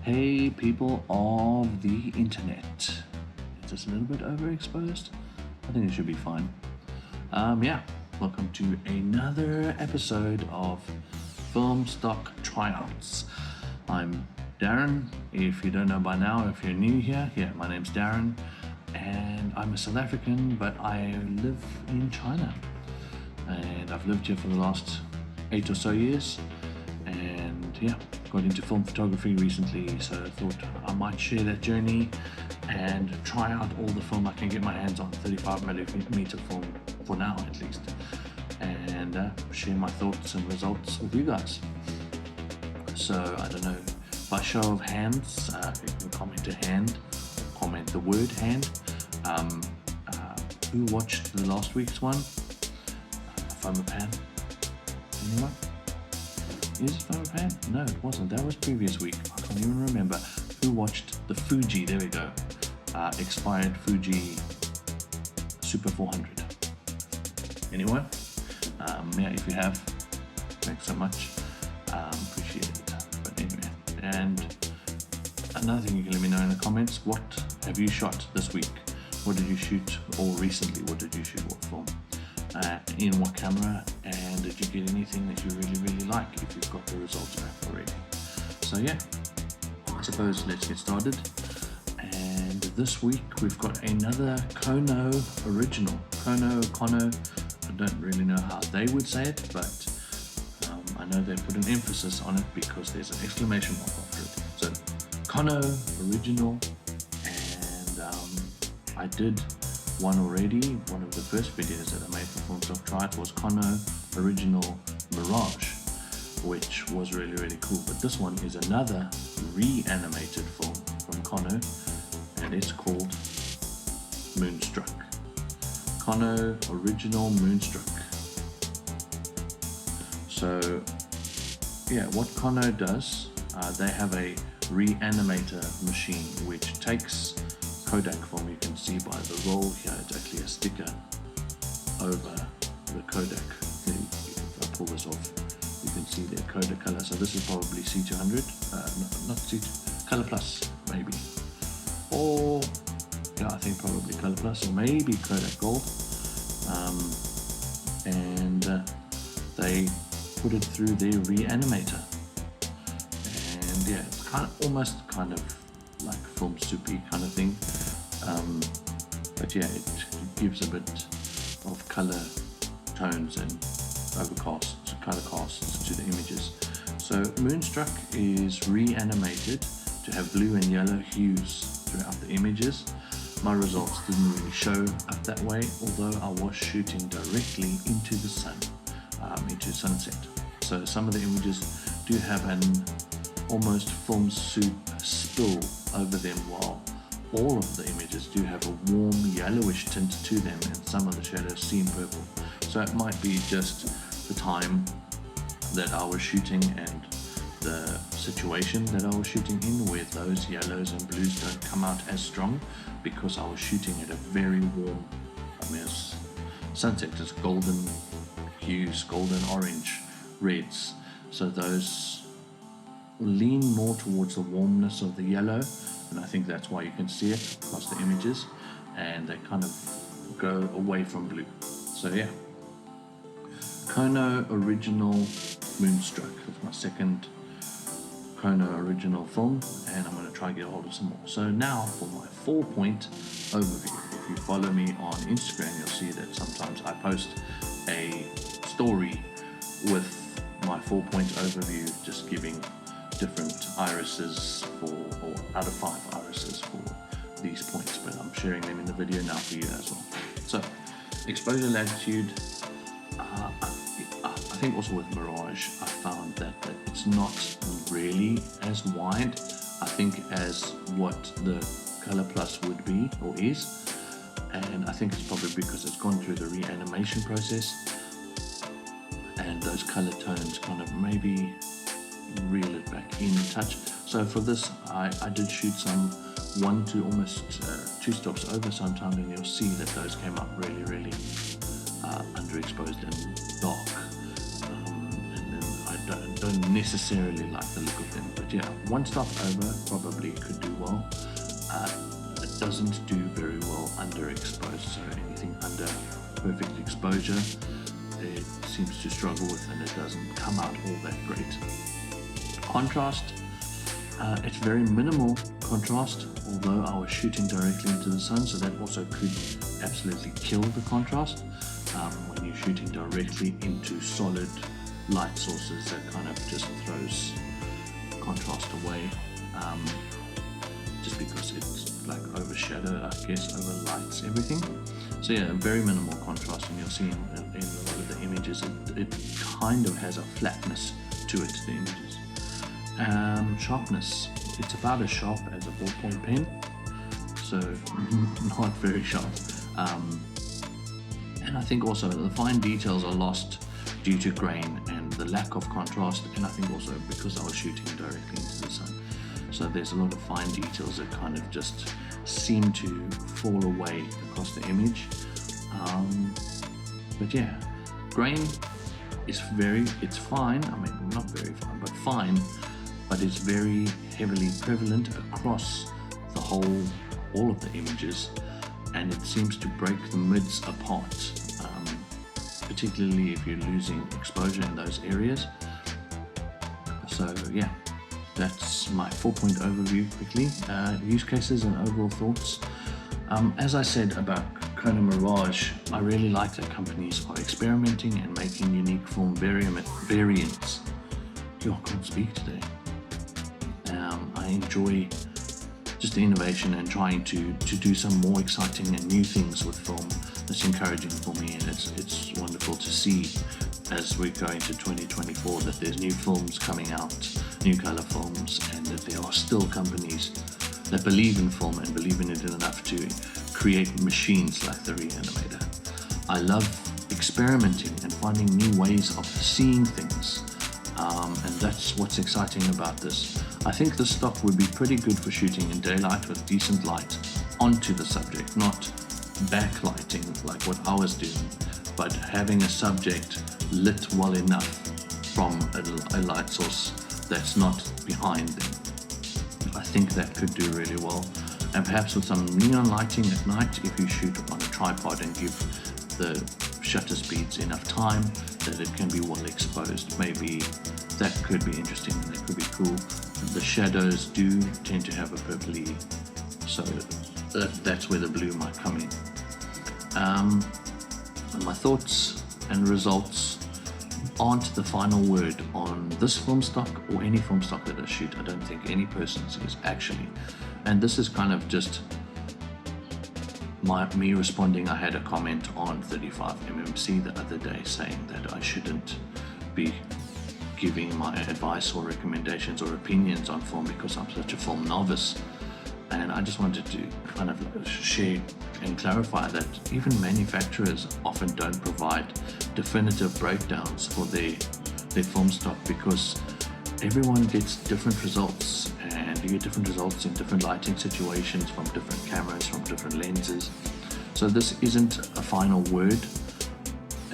Hey people of the internet, is this a little bit overexposed? I think it should be fine. Welcome to another episode of Filmstock Tryouts. I'm Darren. If you don't know by now, if you're new here, my name's Darren, and I'm a South African, but I live in China, and I've lived here for the last 8 or so years, and got into film photography recently, so I thought I might share that journey and try out all the film I can get my hands on, 35mm film for now at least, and share my thoughts and results with you guys. So I don't know, by show of hands, you can comment the word hand. Who watched the last week's one? Fomapan? Anyone? Is it Fomapan? No, it wasn't. That was previous week. I can't even remember. Who watched the Fuji? There we go. Expired Fuji Super 400. Anyone? If you have, thanks so much. Appreciate it. But anyway, and another thing you can let me know in the comments, what have you shot this week? What did you shoot? Or recently, what did you shoot? What film? In what camera? And did you get anything that you really like, if you've got the results back already? So I suppose let's get started. And this week we've got another Kono original. Kono, I don't really know how they would say it, but I know they put an emphasis on it because there's an exclamation mark after it. So Kono original, and I did one already. One of the first videos that I made for Filmstock Tryouts was Kono original Mirage, which was really cool. But this one is another reanimated film from Kono, and it's called Moonstruck. Kono original Moonstruck. So what Kono does, they have a reanimator machine which takes Kodak film. You can see by the roll here, it's actually a sticker over the Kodak. If I pull this off, you can see the Kodak color. So this is probably C200, not C2, Color Plus maybe, or I think probably Color Plus, or maybe Kodak Gold, and they put it through their reanimator, and it's almost like film soupy kind of thing, but it gives a bit of color tones and color casts to the images. So Moonstruck is reanimated to have blue and yellow hues throughout the images. My results didn't really show up that way, although I was shooting directly into the sun, into sunset. So some of the images do have an almost film soup spill over them, while all of the images do have a warm yellowish tint to them, and some of the shadows seem purple. So it might be just the time that I was shooting and the situation that I was shooting in, where those yellows and blues don't come out as strong, because I was shooting at a very warm, it's sunset, it's golden hues, golden orange, reds. So those lean more towards the warmness of the yellow, and I think that's why you can see it across the images, and they kind of go away from blue. So Kono original Moonstruck. That's my second Kono original film, and I'm going to try and get a hold of some more. So now for my 4-point overview. If you follow me on Instagram, you'll see that sometimes I post a story with my 4-point overview, just giving different irises or out of 5 irises for these points, but I'm sharing them in the video now for you as well. So exposure latitude, I think also with Mirage, I found that it's not really as wide, I think, as what the Color Plus would be or is, and I think it's probably because it's gone through the reanimation process, and those color tones kind of maybe reel it back in a touch. So for this, I did shoot some 1 to almost 2 stops over sometimes, and you'll see that those came up really underexposed and dark, and then I don't don't necessarily like the look of them. But yeah, one stop over probably could do well. It doesn't do very well underexposed, so anything under perfect exposure it seems to struggle with, and it doesn't come out all that great. Contrast, it's very minimal contrast, although I was shooting directly into the sun, so that also could absolutely kill the contrast. When you're shooting directly into solid light sources, that kind of just throws contrast away, just because it's like overshadow, I guess, overlights everything. So yeah, very minimal contrast, and you'll see in a lot of the images it kind of has a flatness to it, the images. Sharpness, it's about as sharp as a ballpoint pen, so not very sharp. And I think also the fine details are lost due to grain and the lack of contrast, and I think also because I was shooting directly into the sun. So there's a lot of fine details that kind of just seem to fall away across the image. But yeah, grain is it's fine, I mean not very fine, but fine, but it's very heavily prevalent across the all of the images, and it seems to break the mids apart, particularly if you're losing exposure in those areas. So yeah, that's my 4-point overview quickly. Use cases and overall thoughts. As I said about Kona Mirage, I really like that companies are experimenting and making unique film variants. I can't speak today. I enjoy just the innovation and trying to do some more exciting and new things with film. It's encouraging for me, and it's wonderful to see as we go into 2024 that there's new films coming out, new color films, and that there are still companies that believe in film and believe in it enough to create machines like the Reanimator. I love experimenting and finding new ways of seeing things, and that's what's exciting about this. I think the stock would be pretty good for shooting in daylight with decent light onto the subject, not backlighting like what I was doing, but having a subject lit well enough from a light source that's not behind them. I think that could do really well. And perhaps with some neon lighting at night, if you shoot on a tripod and give the shutter speeds enough time that it can be well exposed, maybe that could be interesting and that could be cool. The shadows do tend to have a purpley, so that's where the blue might come in. My thoughts and results aren't the final word on this film stock or any film stock that I shoot. I don't think any person's is actually. And this is kind of just me responding. I had a comment on 35mmC the other day saying that I shouldn't be giving my advice or recommendations or opinions on film because I'm such a film novice. And I just wanted to kind of share and clarify that even manufacturers often don't provide definitive breakdowns for their film stock, because everyone gets different results, and you get different results in different lighting situations from different cameras, from different lenses. So this isn't a final word,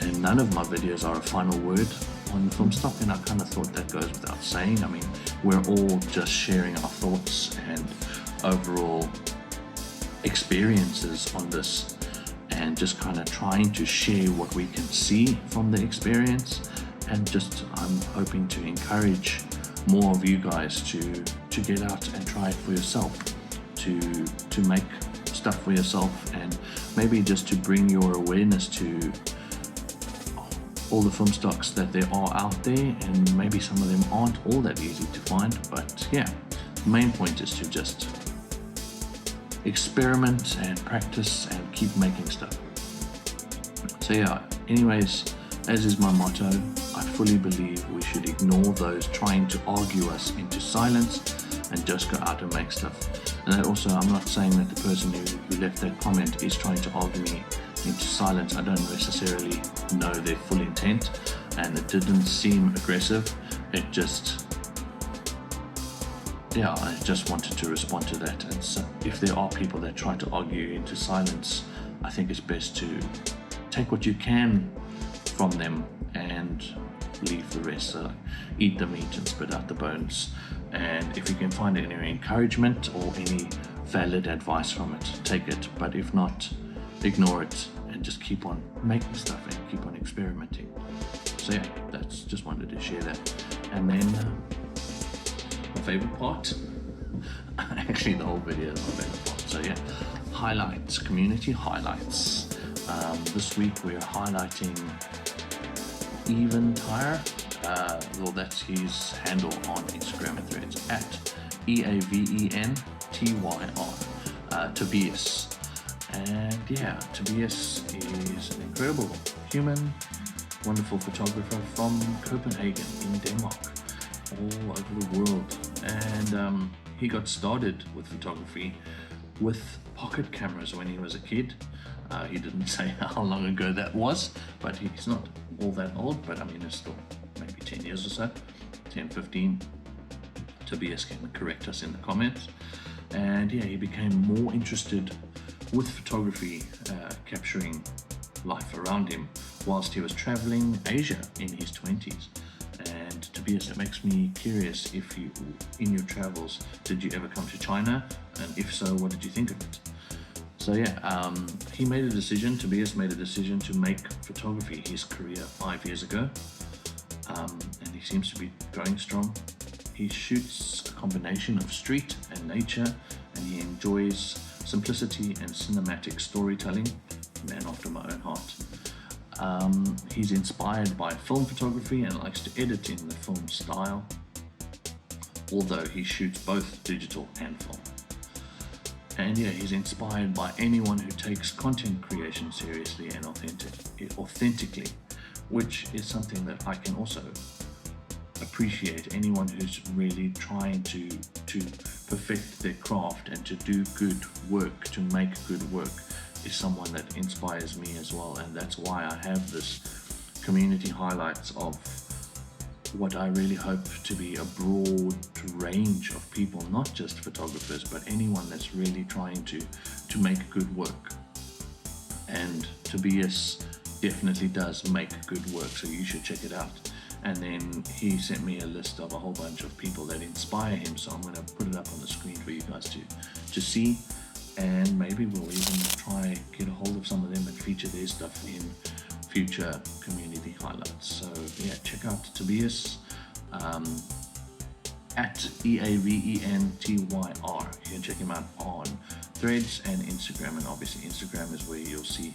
and none of my videos are a final word on the film stock, and I kind of thought that goes without saying. I mean, we're all just sharing our thoughts and overall experiences on this, and just kind of trying to share what we can see from the experience, and just I'm hoping to encourage more of you guys to get out and try it for yourself, to make stuff for yourself, and maybe just to bring your awareness to all the film stocks that there are out there, and maybe some of them aren't all that easy to find. But yeah, the main point is to just experiment and practice and keep making stuff. So yeah, anyways, as is my motto, I fully believe we should ignore those trying to argue us into silence and just go out and make stuff. And that also, I'm not saying that the person who left that comment is trying to argue me into silence. I don't necessarily know their full intent, and it didn't seem aggressive. It just, yeah, I just wanted to respond to that. And so if there are people that try to argue into silence, I think it's best to take what you can from them and leave the rest. So eat the meat and spit out the bones. And if you can find any encouragement or any valid advice from it, take it. But if not, ignore it and just keep on making stuff and keep on experimenting. So yeah, that's just wanted to share that. And then my favorite part, actually the whole video is my favorite part. So yeah, highlights, community highlights. This week we're highlighting Eventire. Well, that's his handle on Instagram and Threads, at EAVENTYR, Tobias. And yeah, Tobias is an incredible human, wonderful photographer from Copenhagen in Denmark, all over the world. And he got started with photography with pocket cameras when he was a kid. He didn't say how long ago that was, but he's not all that old, but I mean, it's still maybe 10 years or so, 10, 15. Tobias can correct us in the comments. And yeah, he became more interested with photography, capturing life around him whilst he was traveling Asia in his 20s. And Tobias, it makes me curious, if you, in your travels, did you ever come to China? And if so, what did you think of it? So yeah, he made a decision, Tobias made a decision to make photography his career 5 years ago. And he seems to be going strong. He shoots a combination of street and nature, and he enjoys simplicity and cinematic storytelling. Man after my own heart. He's inspired by film photography and likes to edit in the film style, although he shoots both digital and film. And yeah, he's inspired by anyone who takes content creation seriously and authentically, which is something that I can also appreciate. Anyone who's really trying to perfect their craft and to do good work, to make good work, is someone that inspires me as well. And that's why I have this community highlights of what I really hope to be a broad range of people, not just photographers, but anyone that's really trying to make good work. And Tobias definitely does make good work, so you should check it out. And then he sent me a list of a whole bunch of people that inspire him, so I'm going to put it up on the screen for you guys to see, and maybe we'll even try get a hold of some of them and feature their stuff in future community highlights. So yeah, check out Tobias at EAVENTYR. You can check him out on Threads and Instagram, and obviously Instagram is where you'll see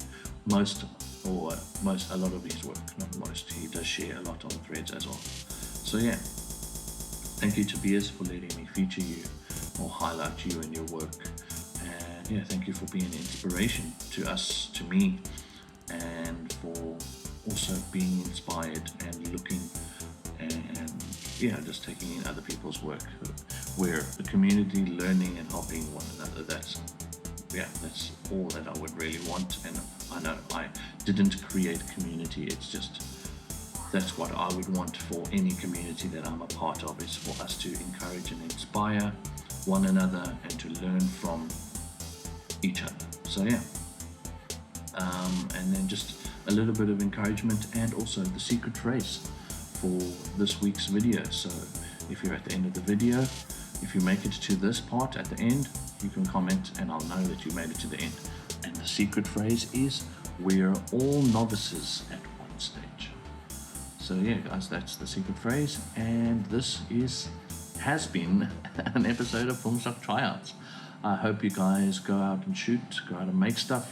a lot of his work. Not most, he does share a lot on Threads as well. So yeah, thank you Tobias for letting me feature you or highlight you and your work. And yeah, thank you for being an inspiration to us, to me, and for also being inspired and looking and yeah, just taking in other people's work. We're the community, learning and helping one another. That's all that I would really want. And I know I didn't create community, it's just that's what I would want for any community that I'm a part of, is for us to encourage and inspire one another and to learn from each other. So yeah, and then just a little bit of encouragement and also the secret phrase for this week's video. So if you're at the end of the video, if you make it to this part at the end, you can comment and I'll know that you made it to the end. And the secret phrase is, we're all novices at one stage. So yeah guys, that's the secret phrase, and this has been an episode of Filmstock Tryouts. I hope you guys go out and shoot, go out and make stuff,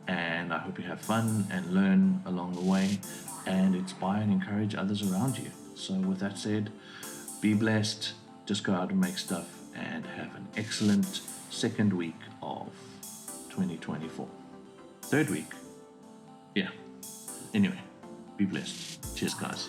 and I hope you have fun and learn along the way and inspire and encourage others around you. So with that said, be blessed, just go out and make stuff, and have an excellent second week of 2024. Third week. Yeah. Anyway, be blessed. Cheers guys.